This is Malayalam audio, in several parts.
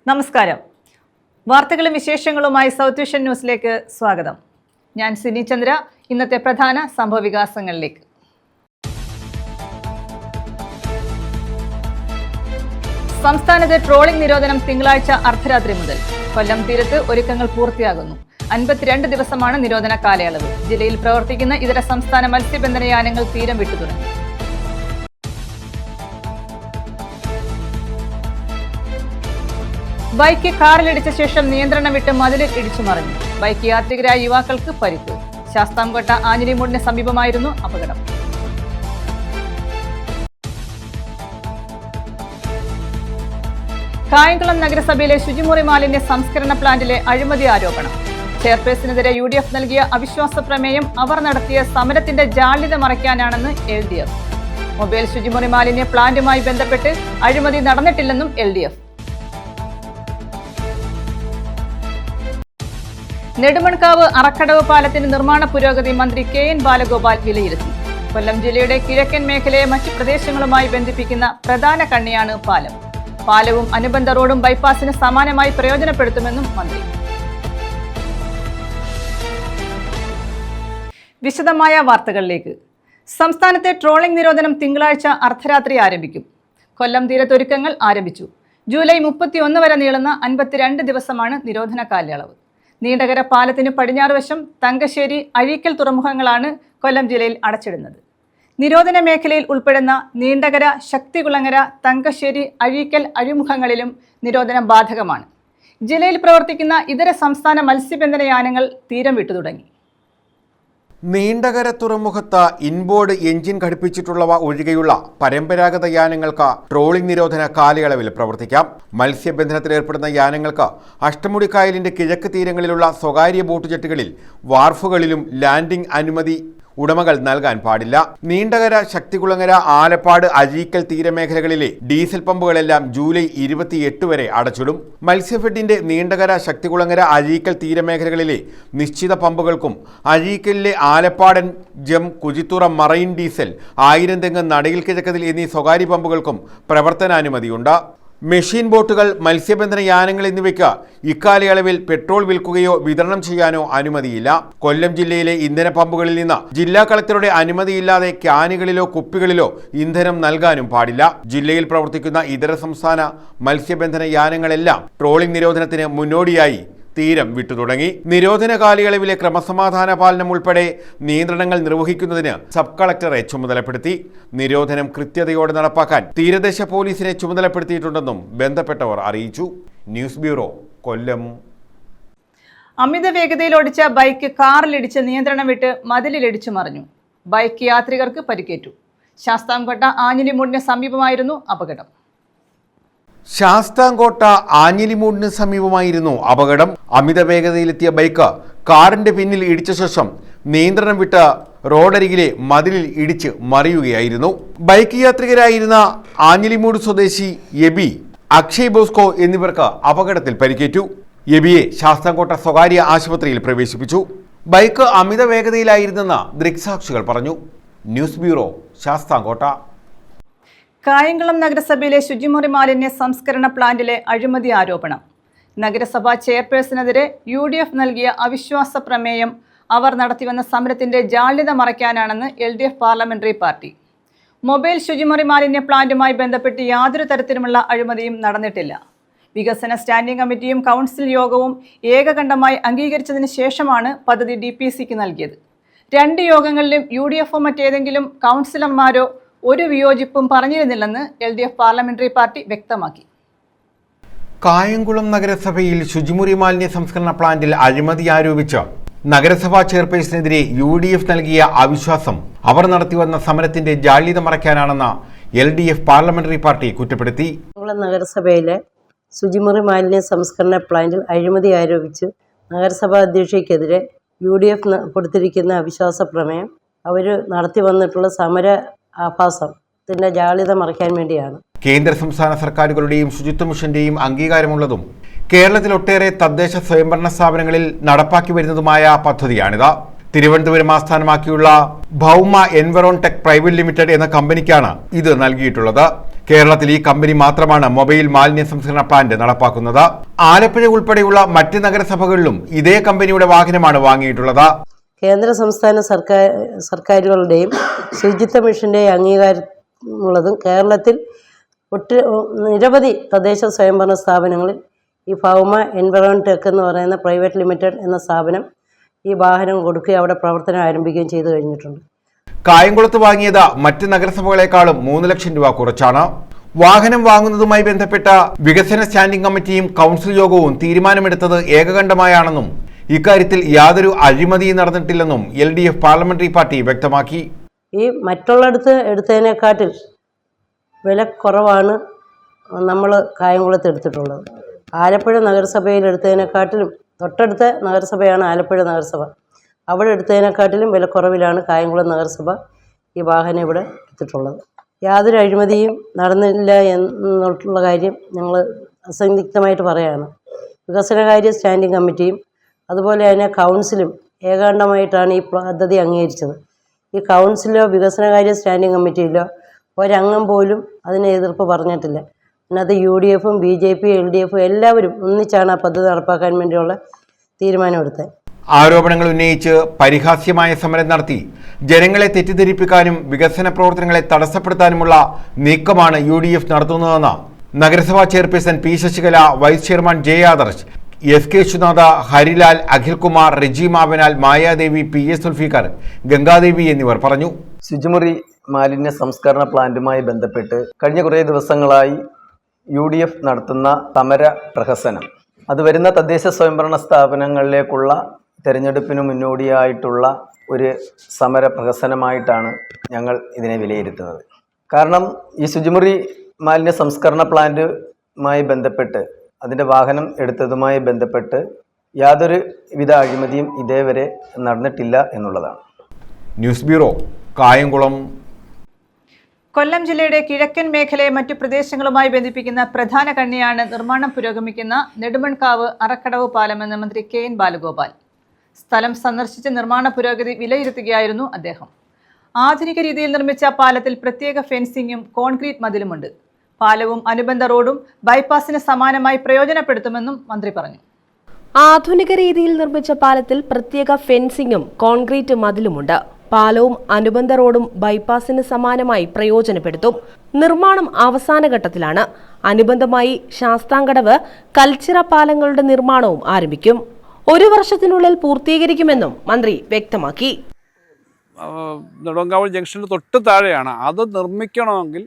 നമസ്കാരം. വാർത്തകളും വിശേഷങ്ങളുമായി സൗത്ത് വിഷൻ ന്യൂസിലേക്ക് സ്വാഗതം. ഞാൻ സിനി ചന്ദ്ര. ഇന്നത്തെ പ്രധാന സംഭവവികാസങ്ങളിലേക്ക്. സംസ്ഥാനത്ത് ട്രോളിംഗ് നിരോധനം തിങ്കളാഴ്ച അർദ്ധരാത്രി മുതൽ. കൊല്ലം തീരത്ത് ഒരുക്കങ്ങൾ പൂർത്തിയാകുന്നു. 52 ദിവസമാണ് നിരോധന കാലയളവ്. ജില്ലയിൽ പ്രവർത്തിക്കുന്ന ഇതര സംസ്ഥാന മത്സ്യബന്ധന യാനങ്ങൾ തീരം വിട്ടു തുടങ്ങി. ബൈക്ക് കാറിലിടിച്ച ശേഷം നിയന്ത്രണം വിട്ട് മതിലിൽ ഇടിച്ചു മറിഞ്ഞു. ബൈക്ക് യാത്രികരായ യുവാക്കൾക്ക് പരിക്ക്. ശാസ്താംകോട്ട ആഞ്ഞിലിമൂടിന് സമീപമായിരുന്നു അപകടം. കായംകുളം നഗരസഭയിലെ ശുചിമുറി മാലിന്യ സംസ്കരണ പ്ലാന്റിലെ അഴിമതി ആരോപണം. ചെയർപേഴ്സണെതിരെ UDF നൽകിയ അവിശ്വാസ പ്രമേയം അവർ നടത്തിയ സമരത്തിന്റെ ജാള്യത മറയ്ക്കാനാണെന്ന് LDF. മൊബൈൽ ശുചിമുറി മാലിന്യ പ്ലാന്റുമായി ബന്ധപ്പെട്ട് അഴിമതി നടന്നിട്ടില്ലെന്നും LDF. നെടുമൺകാവ് അറക്കടവ് പാലത്തിന്റെ നിർമ്മാണ പുരോഗതി മന്ത്രി KN ബാലഗോപാൽ വിലയിരുത്തി. കൊല്ലം ജില്ലയുടെ കിഴക്കൻ മേഖലയെ മറ്റു പ്രദേശങ്ങളുമായി ബന്ധിപ്പിക്കുന്ന പ്രധാന കണ്ണിയാണ് പാലം. പാലവും അനുബന്ധ റോഡും ബൈപ്പാസിന് സമാനമായി പ്രയോജനപ്പെടുത്തുമെന്നും മന്ത്രി. വിശദമായ വാർത്തകളിലേക്ക്. സംസ്ഥാനത്തെ ട്രോളിംഗ് നിരോധനം തിങ്കളാഴ്ച അർദ്ധരാത്രി ആരംഭിക്കും. കൊല്ലം തീരത്തൊരുക്കങ്ങൾ ആരംഭിച്ചു. ജൂലൈ 31 വരെ നീളുന്ന 52 ദിവസമാണ് നിരോധന കാലയളവ്. നീണ്ടകര പാലത്തിന് പടിഞ്ഞാറ് വശം തങ്കശ്ശേരി, അഴീക്കൽ തുറമുഖങ്ങളാണ് കൊല്ലം ജില്ലയിൽ അടച്ചിടുന്നത്. നിരോധന മേഖലയിൽ ഉൾപ്പെടുന്ന നീണ്ടകര, ശക്തികുളങ്ങര, തങ്കശ്ശേരി, അഴീക്കൽ അഴിമുഖങ്ങളിലും നിരോധനം ബാധകമാണ്. ജില്ലയിൽ പ്രവർത്തിക്കുന്ന ഇതര സംസ്ഥാന മത്സ്യബന്ധന യാനങ്ങൾ തീരം വിട്ടു തുടങ്ങി. നീണ്ടകര തുറമുഖത്ത് ഇൻബോർഡ് എഞ്ചിൻ ഘടിപ്പിച്ചിട്ടുള്ളവ ഒഴികെയുള്ള പരമ്പരാഗത യാനങ്ങൾക്ക് ട്രോളിംഗ് നിരോധന കാലയളവിൽ പ്രവർത്തിക്കാം. മത്സ്യബന്ധനത്തിലേർപ്പെടുന്ന യാനങ്ങൾക്ക് അഷ്ടമുടിക്കായലിന്റെ കിഴക്ക് തീരങ്ങളിലുള്ള സ്വകാര്യ ബോട്ട് ജെട്ടുകളിൽ, വാർഫുകളിലും ലാൻഡിംഗ് അനുമതി ഉടമകൾ നൽകാൻ പാടില്ല. നീണ്ടകര, ശക്തികുളങ്ങര, ആലപ്പാട്, അഴീക്കൽ തീരമേഖലകളിലെ ഡീസൽ പമ്പുകളെല്ലാം ജൂലൈ 28 വരെ അടച്ചിടും. മത്സ്യഫെഡിന്റെ നീണ്ടകര, ശക്തികുളങ്ങര, അഴീക്കൽ തീരമേഖലകളിലെ നിശ്ചിത പമ്പുകൾക്കും അഴീക്കലിലെ ആലപ്പാടൻ ജം, കുജിത്തുറ മറൈൻ ഡീസൽ, 1000 തെങ്ങ്, നടയിൽ കിഴക്കതിൽ എന്നീ സ്വകാര്യ പമ്പുകൾക്കും പ്രവർത്തനാനുമതിയുണ്ട്. മെഷീൻ ബോട്ടുകൾ, മത്സ്യബന്ധന യാനങ്ങൾ എന്നിവയ്ക്ക് ഇക്കാലയളവിൽ പെട്രോൾ വിൽക്കുകയോ വിതരണം ചെയ്യാനോ അനുമതിയില്ല. കൊല്ലം ജില്ലയിലെ ഇന്ധന പമ്പുകളിൽ നിന്ന് ജില്ലാ കളക്ടറുടെ അനുമതിയില്ലാതെ ക്യാനുകളിലോ കുപ്പികളിലോ ഇന്ധനം നൽകാനും പാടില്ല. ജില്ലയിൽ പ്രവർത്തിക്കുന്ന ഇതര സംസ്ഥാന മത്സ്യബന്ധന യാനങ്ങളെല്ലാം ട്രോളിംഗ് നിരോധനത്തിന് മുന്നോടിയായി തീരം വിട്ടു തുടങ്ങി. നിരോധന കാലയളവിലെ ക്രമസമാധാന പാലനം ഉൾപ്പെടെ നിയന്ത്രണങ്ങൾ നിർവഹിക്കുന്നതിന് സബ് കളക്ടറെ ചുമതലപ്പെടുത്തി. നിരോധനം കൃത്യതയോടെ നടപ്പാക്കാൻ തീരദേശ പോലീസിനെ ചുമതലപ്പെടുത്തിയിട്ടുണ്ടെന്നും ബന്ധപ്പെട്ടവർ അറിയിച്ചു. ന്യൂസ് ബ്യൂറോ, കൊല്ലം. അമിത വേഗതയിൽ ഓടിച്ച ബൈക്ക് കാറിലിടിച്ച് നിയന്ത്രണം വിട്ട് മതിലിലിടിച്ചു മറിഞ്ഞു. ബൈക്ക് യാത്രികർക്ക് പരിക്കേറ്റു. ശാസ്താംകോട്ട ആഞ്ഞിലിമൂടിന് സമീപമായിരുന്നു അപകടം. ശാസ്താംകോട്ട ആഞ്ഞിലിമൂടിന് സമീപമായിരുന്നു അപകടം. അമിത വേഗതയിലെത്തിയ ബൈക്ക് കാറിന്റെ പിന്നിൽ ഇടിച്ച ശേഷം നിയന്ത്രണം വിട്ട് റോഡരികിലെ മതിലിൽ ഇടിച്ച് മറിയുകയായിരുന്നു. ബൈക്ക് യാത്രികരായിരുന്ന ആഞ്ഞിലിമൂട് സ്വദേശി എബി, അക്ഷയ് ബോസ്കോ എന്നിവർക്ക് അപകടത്തിൽ പരിക്കേറ്റു. എബിയെ ശാസ്താംകോട്ട സ്വകാര്യ ആശുപത്രിയിൽ പ്രവേശിപ്പിച്ചു. ബൈക്ക് അമിത വേഗതയിലായിരുന്നെന്ന് ദൃക്സാക്ഷികൾ പറഞ്ഞു. News bureau, Sasthamkotta. കായംകുളം നഗരസഭയിലെ ശുചിമുറി മാലിന്യ സംസ്കരണ പ്ലാന്റിലെ അഴിമതി ആരോപണം. നഗരസഭാ ചെയർപേഴ്സണെതിരെ UDF നൽകിയ അവിശ്വാസ പ്രമേയം അവർ നടത്തിവന്ന സമരത്തിന്റെ ജാള്യത മറയ്ക്കാനാണെന്ന് LDF പാർലമെന്ററി പാർട്ടി. മൊബൈൽ ശുചിമുറി മാലിന്യ പ്ലാന്റുമായി ബന്ധപ്പെട്ട് യാതൊരു തരത്തിലുമുള്ള അഴിമതിയും നടന്നിട്ടില്ല. വികസന സ്റ്റാൻഡിംഗ് കമ്മിറ്റിയും കൗൺസിൽ യോഗവും ഏകകണ്ഠമായി അംഗീകരിച്ചതിന് ശേഷമാണ് പദ്ധതി DPCക്ക് നൽകിയത്. 2 യോഗങ്ങളിലും UDFോ മറ്റേതെങ്കിലും കൗൺസിലർമാരോ ഒരു വിയോജിപ്പും പറഞ്ഞിരുന്നില്ലെന്ന് LDF പാർലമെന്ററി പാർട്ടി വ്യക്തമാക്കി. കായംകുളം നഗരസഭയിൽ ശുചിമുറി മാലിന്യ സംസ്കരണ പ്ലാന്റിൽ അഴിമതി ആരോപിച്ച് നഗരസഭാ ചെയർപേഴ്സണെതിരെ UDF നൽകിയ അവിശ്വാസം അവർ നടത്തിവന്ന സമരത്തിന്റെ ജാള്യത മറയ്ക്കാനാണെന്ന് LDF പാർലമെന്ററി പാർട്ടി കുറ്റപ്പെടുത്തി. നഗരസഭയിലെ ശുചിമുറി മാലിന്യ സംസ്കരണ പ്ലാന്റിൽ അഴിമതി ആരോപിച്ച് നഗരസഭാ അധ്യക്ഷയ്ക്കെതിരെ UDF കൊടുത്തിരിക്കുന്ന അവിശ്വാസ പ്രമേയം അവർ നടത്തി വന്നിട്ടുള്ള സമര ആഭാസത്തിന്റെ ജാള്യത മറയ്ക്കാൻ വേണ്ടിയാണ്. കേന്ദ്ര സംസ്ഥാന സർക്കാരുകളുടെയും ശുചിത്വ മിഷന്റെയും അംഗീകാരമുള്ളതും കേരളത്തിൽ ഒട്ടേറെ തദ്ദേശ സ്വയംഭരണ സ്ഥാപനങ്ങളിൽ നടപ്പാക്കി വരുന്നതുമായ പദ്ധതിയാണിത്. തിരുവനന്തപുരം ആസ്ഥാനമാക്കിയുള്ള ഭൗമ എൻവറോൺ ടെക് പ്രൈവറ്റ് ലിമിറ്റഡ് എന്ന കമ്പനിക്കാണ് ഇത് നൽകിയിട്ടുള്ളത്. കേരളത്തിൽ ഈ കമ്പനി മാത്രമാണ് മൊബൈൽ മാലിന്യ സംസ്കരണ പ്ലാന്റ് നടപ്പാക്കുന്നത്. ആലപ്പുഴ ഉൾപ്പെടെയുള്ള മറ്റ് നഗരസഭകളിലും ഇതേ കമ്പനിയുടെ വാഹനമാണ് വാങ്ങിയിട്ടുള്ളത്. കേന്ദ്ര സംസ്ഥാന സർക്കാരുകളുടെയും ശുചിത്വ മിഷൻ്റെയും അംഗീകാരമുള്ളതും കേരളത്തിൽ നിരവധി തദ്ദേശ സ്വയംഭരണ സ്ഥാപനങ്ങളിൽ ഈ ഭൗമ എൻവയോൺമെൻറ്റ് ടെക് എന്ന് പറയുന്ന പ്രൈവറ്റ് ലിമിറ്റഡ് എന്ന സ്ഥാപനം ഈ വാഹനം കൊടുക്കുകയും അവിടെ പ്രവർത്തനം ആരംഭിക്കുകയും ചെയ്തു കഴിഞ്ഞിട്ടുണ്ട്. കായംകുളത്ത് വാങ്ങിയത് മറ്റ് നഗരസഭകളെക്കാളും 3 ലക്ഷം രൂപ കുറച്ചാണ്. വാഹനം വാങ്ങുന്നതുമായി ബന്ധപ്പെട്ട വികസന സ്റ്റാൻഡിംഗ് കമ്മിറ്റിയും കൗൺസിൽ യോഗവും തീരുമാനമെടുത്തത് ഏകകണ്ഠമായാണെന്നും ഇക്കാര്യത്തിൽ യാതൊരു അഴിമതിയും നടന്നിട്ടില്ലെന്നും LDF പാർലമെന്ററി പാർട്ടി വ്യക്തമാക്കി. ഈ മറ്റുള്ളിടത്ത് എടുത്തതിനെക്കാട്ടിൽ വില കുറവാണ് നമ്മൾ കായംകുളത്ത് എടുത്തിട്ടുള്ളത്. ആലപ്പുഴ നഗരസഭയിൽ എടുത്തതിനെക്കാട്ടിലും തൊട്ടടുത്ത നഗരസഭയാണ് ആലപ്പുഴ നഗരസഭ. അവിടെ എടുത്തതിനെക്കാട്ടിലും വിലക്കുറവിലാണ് കായംകുളം നഗരസഭ ഈ വാഹനം ഇവിടെ എടുത്തിട്ടുള്ളത്. യാതൊരു അഴിമതിയും നടന്നില്ല എന്നുള്ള കാര്യം ഞങ്ങൾ അസന്ദിഗ്ധമായിട്ട് പറയുകയാണ്. വികസനകാര്യ സ്റ്റാൻഡിംഗ് കമ്മിറ്റിയും അതുപോലെ തന്നെ കൗൺസിലും ഏകാണ്ഡമായിട്ടാണ് ഈ പദ്ധതി അംഗീകരിച്ചത്. ഈ കൗൺസിലോ വികസനകാര്യ സ്റ്റാൻഡിംഗ് കമ്മിറ്റിയിലോ ഒരംഗം പോലും അതിനെ എതിർപ്പ് പറഞ്ഞിട്ടില്ല. അതിനകത്ത് UDFും BJP LDFും എല്ലാവരും ഒന്നിച്ചാണ് ആ പദ്ധതി നടപ്പാക്കാൻ വേണ്ടിയുള്ള തീരുമാനമെടുത്തത്. ആരോപണങ്ങൾ ഉന്നയിച്ച് പരിഹാസ്യമായ സമരം നടത്തി ജനങ്ങളെ തെറ്റിദ്ധരിപ്പിക്കാനും വികസന പ്രവർത്തനങ്ങളെ തടസ്സപ്പെടുത്താനുമുള്ള നീക്കമാണ് UDF നടത്തുന്നതെന്ന് നഗരസഭാ chairperson P. Sasikala, vice chairman J. Adarsh, SK Viswanatha, Harilal, Akhilkumar, Reji Mavanal, Mayadevi, PA Sulfikar, Gangadevi എന്നിവർ പറഞ്ഞു. ശുചിമുറി മാലിന്യ സംസ്കരണ പ്ലാന്റുമായി ബന്ധപ്പെട്ട് കഴിഞ്ഞ കുറേ ദിവസങ്ങളായി UDF നടത്തുന്ന സമര പ്രഹസനം അത് വരുന്ന തദ്ദേശ സ്വയംഭരണ സ്ഥാപനങ്ങളിലേക്കുള്ള തെരഞ്ഞെടുപ്പിന് മുന്നോടിയായിട്ടുള്ള ഒരു സമര പ്രഹസനമായിട്ടാണ് ഞങ്ങൾ ഇതിനെ വിലയിരുത്തുന്നത്. കാരണം ഈ ശുചിമുറി മാലിന്യ സംസ്കരണ പ്ലാന്റുമായി ബന്ധപ്പെട്ട് അതിൻ്റെ വാഹനം എടുത്തതുമായി ബന്ധപ്പെട്ട് യാതൊരു വിധ അഴിമതിയും ഇതേവരെ നടന്നിട്ടില്ല എന്നുള്ളതാണ്. News bureau, Kayamkulam. കൊല്ലം ജില്ലയുടെ കിഴക്കൻ മേഖലയെ മറ്റു പ്രദേശങ്ങളുമായി ബന്ധിപ്പിക്കുന്ന പ്രധാന കണ്ണിയാണ് നിർമ്മാണം പുരോഗമിക്കുന്ന നെടുമൺകാവ് അറക്കടവ് പാലമെന്ന് മന്ത്രി KN ബാലഗോപാൽ. സ്ഥലം സന്ദർശിച്ച് നിർമ്മാണ പുരോഗതി വിലയിരുത്തുകയായിരുന്നു അദ്ദേഹം. ആധുനിക രീതിയിൽ നിർമ്മിച്ച പാലത്തിൽ പ്രത്യേക ഫെൻസിംഗും കോൺക്രീറ്റ് മതിലുമുണ്ട്. പാലവും അനുബന്ധ റോഡും ബൈപ്പാസിന് സമാനമായി പ്രയോജനപ്പെടുത്തുമെന്നും മന്ത്രി പറഞ്ഞു. ആധുനിക രീതിയിൽ നിർമ്മിച്ച പാലത്തിൽ പ്രത്യേക ഫെൻസിംഗും കോൺക്രീറ്റ് മതിലുമുണ്ട്. പാലവും അനുബന്ധ റോഡും ബൈപ്പാസിന് സമാനമായി പ്രയോജനപ്പെടുത്തും. നിർമ്മാണം അവസാന ഘട്ടത്തിലാണ്. അനുബന്ധമായി ശാസ്താംകടവ്, കൽച്ചിറ പാലങ്ങളുടെ നിർമ്മാണവും ആരംഭിക്കും. 1 വർഷത്തിനുള്ളിൽ പൂർത്തീകരിക്കുമെന്നും മന്ത്രി വ്യക്തമാക്കി. നെടുമൺകാവ് ജംഗ്ഷന് തൊട്ട് താഴെയാണ്. അത് നിർമ്മിക്കണമെങ്കിൽ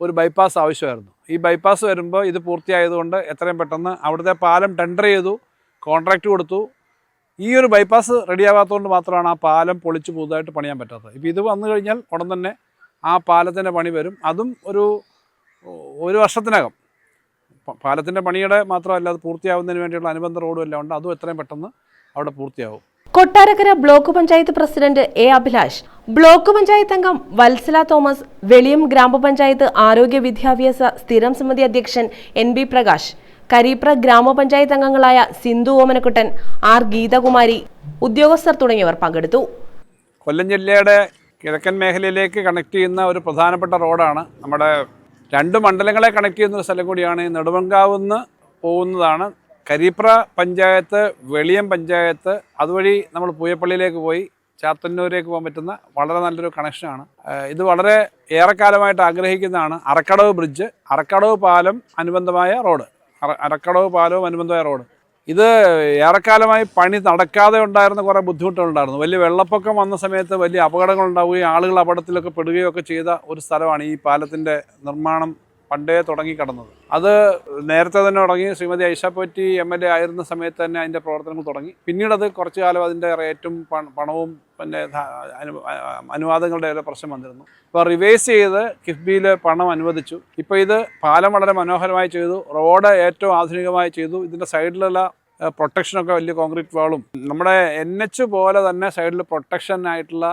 ഒരു ബൈപ്പാസ് ആവശ്യമായിരുന്നു. ഈ ബൈപ്പാസ് വരുമ്പോൾ ഇത് പൂർത്തിയായതുകൊണ്ട് എത്രയും പെട്ടെന്ന് അവിടുത്തെ പാലം ടെൻഡർ ചെയ്തു, കോൺട്രാക്റ്റ് കൊടുത്തു. ഈ ഒരു ബൈപ്പാസ് റെഡിയാകാത്തതുകൊണ്ട് മാത്രമാണ് ആ പാലം പൊളിച്ച് പുതുതായിട്ട് പണിയാൻ പറ്റാത്തത്. ഇപ്പോൾ ഇത് വന്നു കഴിഞ്ഞാൽ ഉടൻ തന്നെ ആ പാലത്തിൻ്റെ പണി വരും. അതും ഒരു വർഷത്തിനകം. പാലത്തിൻ്റെ പണിയുടെ മാത്രമല്ല, അത് പൂർത്തിയാവുന്നതിന് വേണ്ടിയുള്ള അനുബന്ധ റോഡും എല്ലാം ഉണ്ട്. അതും എത്രയും പെട്ടെന്ന് അവിടെ പൂർത്തിയാവും. Kottarakkara block panchayat president A. Abhilash, block panchayat അംഗം വത്സല തോമസ്, വെളിയം ഗ്രാമപഞ്ചായത്ത് ആരോഗ്യ വിദ്യാഭ്യാസ സ്ഥിരം സമിതി അധ്യക്ഷൻ NB പ്രകാശ്, കരീപ്ര ഗ്രാമപഞ്ചായത്ത് അംഗങ്ങളായ സിന്ധു ഓമനക്കുട്ടൻ, R. ഗീതകുമാരി, ഉദ്യോഗസ്ഥർ തുടങ്ങിയവർ പങ്കെടുത്തു. കൊല്ലം ജില്ലയുടെ കിഴക്കൻ മേഖലയിലേക്ക് കണക്ട് ചെയ്യുന്ന ഒരു പ്രധാനപ്പെട്ട റോഡാണ്. നമ്മുടെ 2 മണ്ഡലങ്ങളെ കണക്ട് ചെയ്യുന്ന ഒരു സ്ഥലം കൂടിയാണ്. നെടുമൺകാവ് നിന്ന് പോകുന്നതാണ്. കരീപ്ര പഞ്ചായത്ത്, വെളിയം പഞ്ചായത്ത്, അതുവഴി നമ്മൾ പൂയപ്പള്ളിയിലേക്ക് പോയി ചാത്തന്നൂരേക്ക് പോകാൻ പറ്റുന്ന വളരെ നല്ലൊരു കണക്ഷനാണ്. ഇത് വളരെ ഏറെക്കാലമായിട്ട് ആഗ്രഹിക്കുന്നതാണ്. അറക്കടവ് ബ്രിഡ്ജ്, അറക്കടവ് പാലം, അനുബന്ധമായ റോഡ്. അറക്കടവ് പാലവും അനുബന്ധമായ റോഡ്. ഇത് ഏറെക്കാലമായി പണി നടക്കാതെ ഉണ്ടായിരുന്ന കുറേ ബുദ്ധിമുട്ടുകളുണ്ടായിരുന്നു. വലിയ വെള്ളപ്പൊക്കം വന്ന സമയത്ത് വലിയ അപകടങ്ങൾ ഉണ്ടാവുകയും ആളുകൾ അപകടത്തിലൊക്കെ പെടുകയൊക്കെ ചെയ്ത ഒരു സ്ഥലമാണ് ഈ പാലത്തിൻ്റെ നിർമ്മാണം പണ്ടേ തുടങ്ങിക്കിടന്നത്. അത് നേരത്തെ തന്നെ തുടങ്ങി. ശ്രീമതി ഐഷ പോറ്റി MLA ആയിരുന്ന സമയത്ത് തന്നെ അതിൻ്റെ പ്രവർത്തനങ്ങൾ തുടങ്ങി. പിന്നീട് അത് കുറച്ചു കാലം അതിൻ്റെ റേറ്റും പണവും പിന്നെ അനുവാദങ്ങളുടെ ഒരു പ്രശ്നം വന്നിരുന്നു. ഇപ്പോൾ റിവൈസ് ചെയ്ത് കിഫ്ബിയിൽ പണം അനുവദിച്ചു. ഇപ്പോൾ ഇത് പാലം വളരെ മനോഹരമായി ചെയ്തു, റോഡ് ഏറ്റവും ആധുനികമായി ചെയ്തു. ഇതിൻ്റെ സൈഡിലുള്ള പ്രൊട്ടക്ഷനൊക്കെ വലിയ കോൺക്രീറ്റ് വാളും നമ്മുടെ NH പോലെ തന്നെ സൈഡിൽ പ്രൊട്ടക്ഷനായിട്ടുള്ള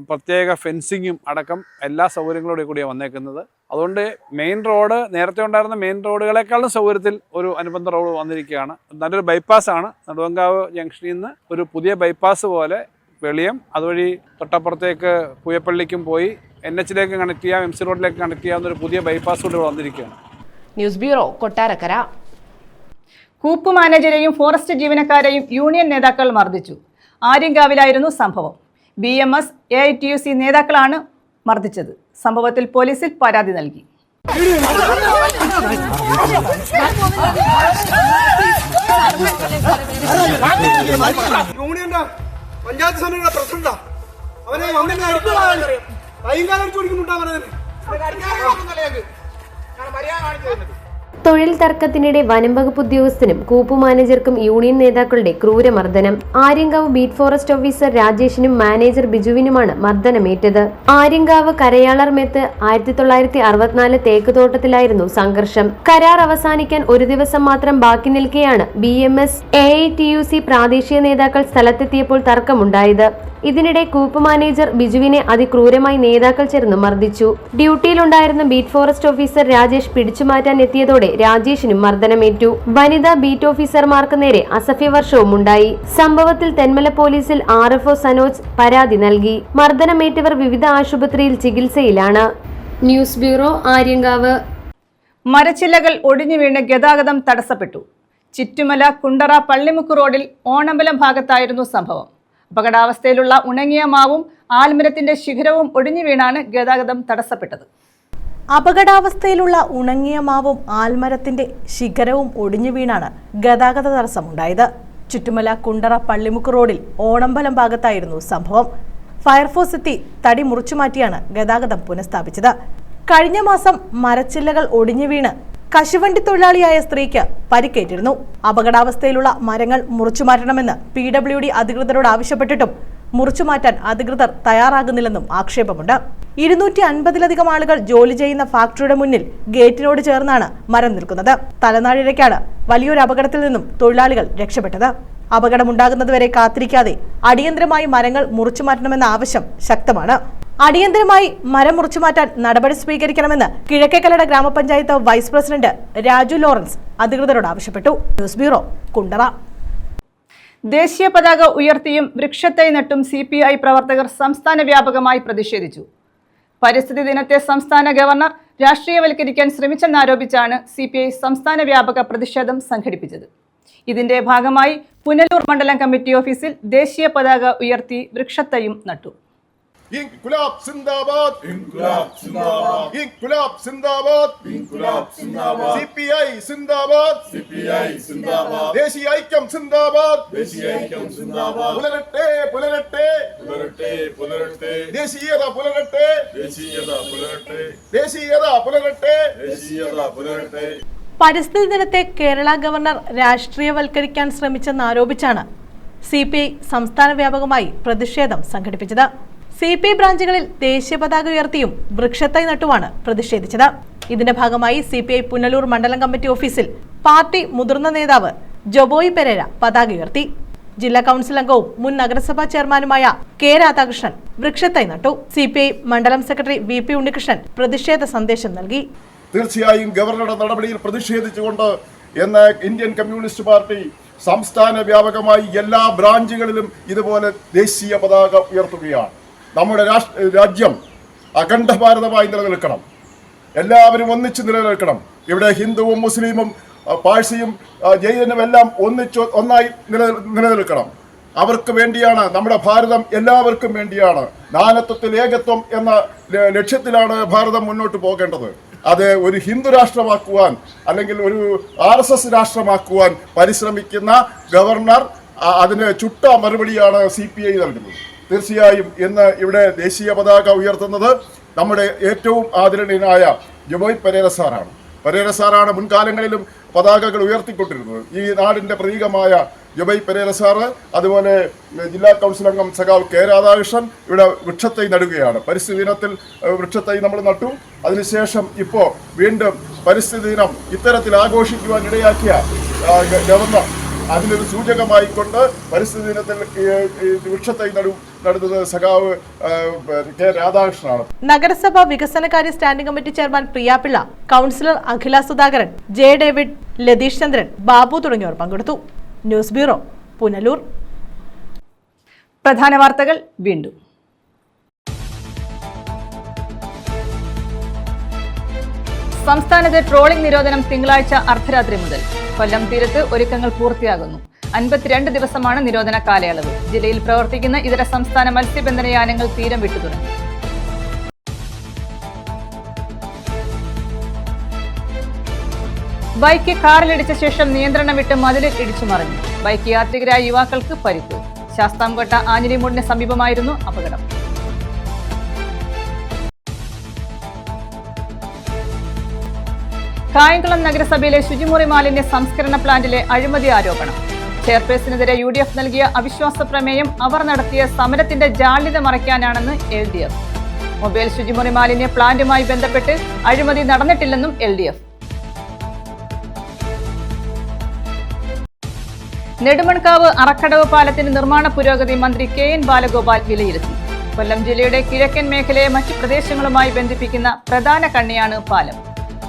പ്രത്യേക ഫെൻസിങ്ങും അടക്കം എല്ലാ സൗകര്യങ്ങളോടെ കൂടിയാണ് വന്നേക്കുന്നത്. അതുകൊണ്ട് മെയിൻ റോഡ് നേരത്തെ ഉണ്ടായിരുന്ന മെയിൻ റോഡുകളെക്കാളും സൗകര്യത്തിൽ ഒരു അനുബന്ധ റോഡ് വന്നിരിക്കുകയാണ്. നല്ലൊരു ബൈപ്പാസാണ്. നെടുമൺകാവ് ജംഗ്ഷനിൽ നിന്ന് ഒരു പുതിയ ബൈപ്പാസ് പോലെ വെളിയം, അതുവഴി തൊട്ടപ്പുറത്തേക്ക് പൂയപ്പള്ളിക്കും പോയി NH-ലേക്ക് കണക്ട് ചെയ്യാം, MC റോഡിലേക്ക് കണക്ട് ചെയ്യാവുന്ന ഒരു പുതിയ ബൈപ്പാസ് കൂടി വന്നിരിക്കുകയാണ്. News bureau, Kottarakkara. കൂപ്പ് മാനേജരെയും ഫോറസ്റ്റ് ജീവനക്കാരെയും യൂണിയൻ നേതാക്കൾ മർദ്ദിച്ചു. ആര്യങ്കാവിലായിരുന്നു സംഭവം. BMS, AITUC നേതാക്കളാണ് മർദ്ദിച്ചത്. സംഭവത്തിൽ പോലീസിൽ പരാതി നൽകി. പഞ്ചായത്ത് സമിതിയുടെ പ്രസിഡന്റാ അവനെ തൊഴിൽ തർക്കത്തിനിടെ വനം വകുപ്പ് ഉദ്യോഗസ്ഥനും കൂപ്പു മാനേജർക്കും യൂണിയൻ നേതാക്കളുടെ ക്രൂരമർദ്ദനം. ആര്യങ്കാവ് ബീറ്റ് ഫോറസ്റ്റ് ഓഫീസർ രാജേഷിനും മാനേജർ ബിജുവിനുമാണ് മർദ്ദനമേറ്റത്. ആര്യങ്കാവ് കരയാളർമെത്ത് 1964 തേക്ക് തോട്ടത്തിലായിരുന്നു സംഘർഷം. കരാർ അവസാനിക്കാൻ ഒരു ദിവസം മാത്രം ബാക്കി നിൽക്കെയാണ് BMS, AITUC പ്രാദേശിക നേതാക്കൾ സ്ഥലത്തെത്തിയപ്പോൾ തർക്കമുണ്ടായത്. ഇതിനിടെ കൂപ്പ് മാനേജർ ബിജുവിനെ അതിക്രൂരമായി നേതാക്കൾ ചേർന്ന് മർദ്ദിച്ചു. ഡ്യൂട്ടിയിലുണ്ടായിരുന്ന ബീറ്റ് ഫോറസ്റ്റ് ഓഫീസർ രാജേഷ് പിടിച്ചുമാറ്റാൻ എത്തിയതോടെ രാജേഷിനും മർദ്ദനമേറ്റു. വനിതാ ബീറ്റ് ഓഫീസർമാർക്ക് നേരെ അസഭ്യവർഷവും ഉണ്ടായി. സംഭവത്തിൽ തെന്മല പോലീസിൽ RFO സനോജ് പരാതി നൽകി. മർദ്ദനമേറ്റവർ വിവിധ ആശുപത്രിയിൽ ചികിത്സയിലാണ്. News bureau, Aryankavu. മരച്ചില്ലകൾ ഒടിഞ്ഞു വീണ് ഗതാഗതം തടസ്സപ്പെട്ടു. ചിറ്റുമല കുണ്ടറ പള്ളിമുക്ക് റോഡിൽ ഓണമ്പലം ഭാഗത്തായിരുന്നു സംഭവം. അപകടാവസ്ഥയിലുള്ള ഉണങ്ങിയ മാവും ആൽമരത്തിന്റെ ശിഖരവും ഒടിഞ്ഞു വീണാണ് ഗതാഗതം തടസ്സപ്പെട്ടത്. അപകടാവസ്ഥയിലുള്ള ഉണങ്ങിയ മാവും ആൽമരത്തിന്റെ ശിഖരവും ഒടിഞ്ഞു വീണാണ് ഗതാഗത തടസ്സമുണ്ടായത്. ചുറ്റുമല കുണ്ടറ പള്ളിമുക്ക് റോഡിൽ ഓണമ്പലം ഭാഗത്തായിരുന്നു സംഭവം. ഫയർഫോഴ്സ് എത്തി തടി മുറിച്ചുമാറ്റിയാണ് ഗതാഗതം പുനഃസ്ഥാപിച്ചത്. കഴിഞ്ഞ മാസം മരച്ചില്ലകൾ ഒടിഞ്ഞു വീണ് കശുവണ്ടി തൊഴിലാളിയായ സ്ത്രീക്ക് പരിക്കേറ്റിരുന്നു. അപകടാവസ്ഥയിലുള്ള മരങ്ങൾ മുറിച്ചുമാറ്റണമെന്ന് PWD അധികൃതരോട് ആവശ്യപ്പെട്ടിട്ടും മുറിച്ചുമാറ്റാൻ അധികൃതർ തയ്യാറാകുന്നില്ലെന്നും ആക്ഷേപമുണ്ട്. 250-ലധികം ആളുകൾ ജോലി ചെയ്യുന്ന ഫാക്ടറിയുടെ മുന്നിൽ ഗേറ്റിനോട് ചേർന്നാണ് മരം നിൽക്കുന്നത്. തലനാഴിഴയ്ക്കാണ് വലിയൊരു അപകടത്തിൽ നിന്നും തൊഴിലാളികൾ രക്ഷപ്പെട്ടത്. അപകടമുണ്ടാകുന്നതുവരെ കാത്തിരിക്കാതെ അടിയന്തരമായി മരങ്ങൾ മുറിച്ചുമാറ്റണമെന്ന ആവശ്യം ശക്തമാണ്. അടിയന്തരമായി മരം മുറിച്ചുമാറ്റാൻ നടപടി സ്വീകരിക്കണമെന്ന് കിഴക്കേക്കല്ലട ഗ്രാമപഞ്ചായത്ത് വൈസ് പ്രസിഡന്റ് രാജു ലോറൻസ് അധികൃതരോട് ആവശ്യപ്പെട്ടു. News bureau, Kundara. ദേശീയ പതാക ഉയർത്തിയും വൃക്ഷത്തൈ നട്ടും CPI പ്രവർത്തകർ സംസ്ഥാന വ്യാപകമായി പ്രതിഷേധിച്ചു. പരിസ്ഥിതി ദിനത്തെ സംസ്ഥാന ഗവർണർ രാഷ്ട്രീയവൽക്കരിക്കാൻ ശ്രമിച്ചെന്നാരോപിച്ചാണ് CPI സംസ്ഥാന വ്യാപക പ്രതിഷേധം സംഘടിപ്പിച്ചത്. ഇതിന്റെ ഭാഗമായി പുനലൂർ മണ്ഡലം കമ്മിറ്റി ഓഫീസിൽ ദേശീയ പതാക ഉയർത്തി വൃക്ഷത്തൈയും നട്ടു. ഇൻകുലാബ് സിന്ദാബാദ്, ഇൻകുലാബ് സിന്ദാബാദ്, ഇൻകുലാബ് സിന്ദാബാദ്, ഇൻകുലാബ് സിന്ദാബാദ്, CPI സിന്ദാബാദ്, CPI സിന്ദാബാദ്, ദേശീയ ഐക്യം സിന്ദാബാദ്, ദേശീയ ഐക്യം സിന്ദാബാദ്, പുലരട്ടെ പുലരട്ടെ പുലരട്ടെ പുലരട്ടെ, ദേശീയത പുലരട്ടെ ദേശീയത പുലരട്ടെ, ദേശീയത പുലരട്ടെ ദേശീയത പുലരട്ടെ. പരിസ്ഥിതി ദിനത്തെ കേരള ഗവർണർ രാഷ്ട്രീയവൽക്കരിക്കാൻ ശ്രമിച്ചെന്നാരോപിച്ചാണ് CPI സംസ്ഥാന വ്യാപകമായി പ്രതിഷേധം സംഘടിപ്പിച്ചത്. CPI ബ്രാഞ്ചുകളിൽ ദേശീയ പതാക ഉയർത്തിയും വൃക്ഷത്തൈ നട്ടുമാണ് പ്രതിഷേധിച്ചത്. ഇതിന്റെ ഭാഗമായി CPI പുനലൂർ മണ്ഡലം കമ്മിറ്റി ഓഫീസിൽ പാർട്ടി മുതിർന്ന നേതാവ് ജോബോയ് പെരേര പതാക ഉയർത്തി. ജില്ലാ കൗൺസിൽ അംഗവും മുൻ നഗരസഭാ ചെയർമാനുമായ K. രാധാകൃഷ്ണൻ വൃക്ഷത്തൈ നട്ടു. CPI മണ്ഡലം സെക്രട്ടറി VP ഉണ്ണികൃഷ്ണൻ പ്രതിഷേധ സന്ദേശം നൽകി. തീർച്ചയായും ഗവർണറുടെ നടപടിയിൽ പ്രതിഷേധിച്ചുകൊണ്ട് ഇന്ന് ഇന്ത്യൻ കമ്മ്യൂണിസ്റ്റ് പാർട്ടി സംസ്ഥാന വ്യാപകമായി എല്ലാ ബ്രാഞ്ചുകളിലും ഇതുപോലെ ദേശീയ പതാക ഉയർത്തുകയാണ്. നമ്മുടെ രാജ്യം അഖണ്ഡ ഭാരതമായി നിലനിൽക്കണം. എല്ലാവരും ഒന്നിച്ച് നിലനിൽക്കണം. ഇവിടെ ഹിന്ദുവും മുസ്ലിമും പാഴ്സിയും ജൈനനും എല്ലാം ഒന്നായി നിലനിൽക്കണം. അവർക്ക് വേണ്ടിയാണ് നമ്മുടെ ഭാരതം, എല്ലാവർക്കും വേണ്ടിയാണ്. നാനത്വത്തിൽ ഏകത്വം എന്ന ലക്ഷ്യത്തിലാണ് ഭാരതം മുന്നോട്ട് പോകേണ്ടത്. അത് ഒരു ഹിന്ദു രാഷ്ട്രമാക്കുവാൻ അല്ലെങ്കിൽ ഒരു RSS രാഷ്ട്രമാക്കുവാൻ പരിശ്രമിക്കുന്ന ഗവർണർ അതിന് ചുട്ട മറുപടിയാണ് CPI നൽകുന്നത്. തീർച്ചയായും ഇന്ന് ഇവിടെ ദേശീയ പതാക ഉയർത്തുന്നത് നമ്മുടെ ഏറ്റവും ആദരണീയനായ ജോബോയ് പെരേര സാറാണ്. പെരേര സാറാണ് മുൻകാലങ്ങളിലും പതാകകൾ ഉയർത്തിക്കൊണ്ടിരുന്നത്. ഈ നാടിൻ്റെ പ്രതീകമായ ജോബോയ് പെരേര സാറ്, അതുപോലെ ജില്ലാ കൗൺസിൽ അംഗം സഖാവ് K. രാധാകൃഷ്ണൻ ഇവിടെ വൃക്ഷത്തൈ നടുകയാണ്. പരിസ്ഥിതി ദിനത്തിൽ വൃക്ഷത്തൈ നമ്മൾ നട്ടു. അതിനുശേഷം ഇപ്പോൾ വീണ്ടും പരിസ്ഥിതി ദിനം ഇത്തരത്തിൽ ആഘോഷിക്കുവാൻ ഇടയാക്കിയ ഗവർണർ അതിനൊരു സൂചകമായിക്കൊണ്ട് പരിസ്ഥിതി ദിനത്തിൽ വൃക്ഷത്തൈ നടത്തുന്നത് സഖാവ് K. രാധാകൃഷ്ണനാണ്. നഗരസഭാ വികസനകാര്യ standing committee chairman Priyapillai, councillor അഖില സുധാകരൻ, J. ഡേവിഡ്, ലതീഷ് ചന്ദ്രൻ, ബാബു തുടങ്ങിയവർ പങ്കെടുത്തു. News bureau, Punalur. പ്രധാന വാർത്തകൾ വീണ്ടും. സംസ്ഥാനത്ത് ട്രോളിംഗ് നിരോധനം തിങ്കളാഴ്ച അർദ്ധരാത്രി മുതൽ. കൊല്ലം തീരത്ത് ഒരുക്കങ്ങൾ പൂർത്തിയാകുന്നു. 52 ദിവസമാണ് നിരോധന കാലയളവ്. ജില്ലയിൽ പ്രവർത്തിക്കുന്ന ഇതര സംസ്ഥാന മത്സ്യബന്ധന യാനങ്ങൾ തീരം വിട്ടു തുടങ്ങി. ബൈക്ക് കാറിലിടിച്ച ശേഷം നിയന്ത്രണം വിട്ട് മതിലിൽ ഇടിച്ചു മറിഞ്ഞു. ബൈക്ക് യാത്രികരായ യുവാക്കൾക്ക് പരിക്ക്. ശാസ്താംകോട്ട ആഞ്ഞിലിമൂടിന് സമീപമായിരുന്നു അപകടം. കായംകുളം നഗരസഭയിലെ ശുചിമുറി മാലിന്യ സംസ്കരണ പ്ലാന്റിലെ അഴിമതി ആരോപണം. ചെയർപേഴ്സണെതിരെ UDF നൽകിയ അവിശ്വാസ പ്രമേയം അവർ നടത്തിയ സമരത്തിന്റെ ജാള്യത മറയ്ക്കാനാണെന്ന് LDF. മൊബൈൽ ശുചിമുറി മാലിന്യ പ്ലാന്റുമായി ബന്ധപ്പെട്ട് അഴിമതി നടന്നിട്ടില്ലെന്നും LDF. നെടുമൺകാവ് അറക്കടവ് പാലത്തിന്റെ നിർമ്മാണ പുരോഗതി മന്ത്രി KN ബാലഗോപാൽ വിലയിരുത്തി. കൊല്ലം ജില്ലയുടെ കിഴക്കൻ മേഖലയെ മറ്റു പ്രദേശങ്ങളുമായി ബന്ധിപ്പിക്കുന്ന പ്രധാന കണ്ണിയാണ് പാലം.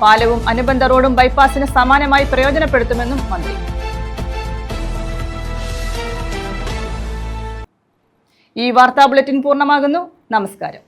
പാലവും അനുബന്ധ റോഡും ബൈപ്പാസിന് സമാനമായി പ്രയോജനപ്പെടുത്തുമെന്നും മന്ത്രി. ഈ വാർത്താ ബുള്ളറ്റിൻ പൂർണ്ണമാകുന്നു. നമസ്കാരം.